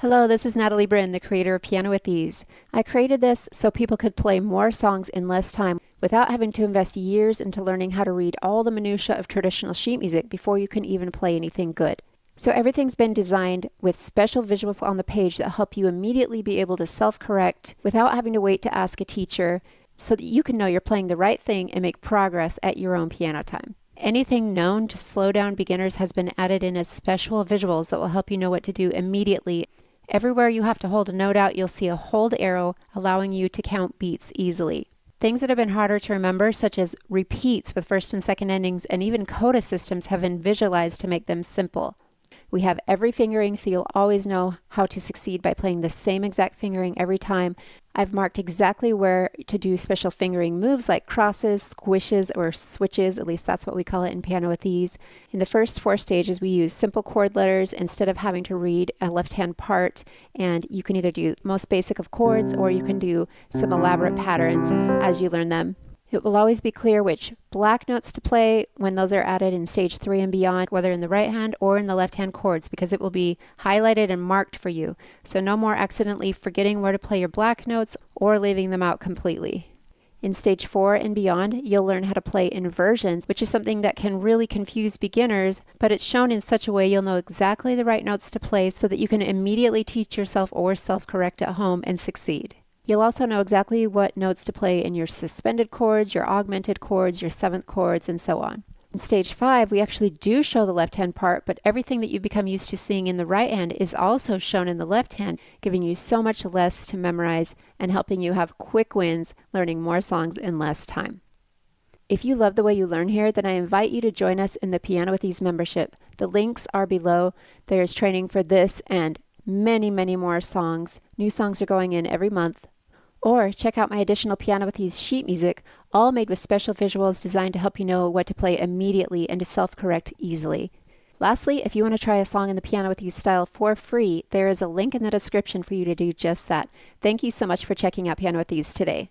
Hello, this is Natalie Brynne, the creator of Piano with Ease. I created this so people could play more songs in less time without having to invest years into learning how to read all the minutiae of traditional sheet music before you can even play anything good. So everything's been designed with special visuals on the page that help you immediately be able to self-correct without having to wait to ask a teacher, so that you can know you're playing the right thing and make progress at your own piano time. Anything known to slow down beginners has been added in as special visuals that will help you know what to do immediately. Everywhere you have to hold a note out, you'll see a hold arrow allowing you to count beats easily. Things that have been harder to remember, such as repeats with first and second endings, and even coda systems, have been visualized to make them simple. We have every fingering, so you'll always know how to succeed by playing the same exact fingering every time. I've marked exactly where to do special fingering moves like crosses, squishes, or switches. At least that's what we call it in Piano with Ease. In the first 4 stages, we use simple chord letters instead of having to read a left-hand part. And you can either do most basic of chords, or you can do some elaborate patterns as you learn them. It will always be clear which black notes to play when those are added in stage 3 and beyond, whether in the right hand or in the left hand chords, because it will be highlighted and marked for you. So no more accidentally forgetting where to play your black notes or leaving them out completely. In stage 4 and beyond, you'll learn how to play inversions, which is something that can really confuse beginners, but it's shown in such a way you'll know exactly the right notes to play so that you can immediately teach yourself or self-correct at home and succeed. You'll also know exactly what notes to play in your suspended chords, your augmented chords, your 7th chords, and so on. In stage 5, we actually do show the left hand part, but everything that you've become used to seeing in the right hand is also shown in the left hand, giving you so much less to memorize and helping you have quick wins learning more songs in less time. If you love the way you learn here, then I invite you to join us in the Piano with Ease membership. The links are below. There's training for this and many, many more songs. New songs are going in every month. Or check out my additional Piano with Ease sheet music, all made with special visuals designed to help you know what to play immediately and to self-correct easily. Lastly, if you want to try a song in the Piano with Ease style for free, there is a link in the description for you to do just that. Thank you so much for checking out Piano with Ease today.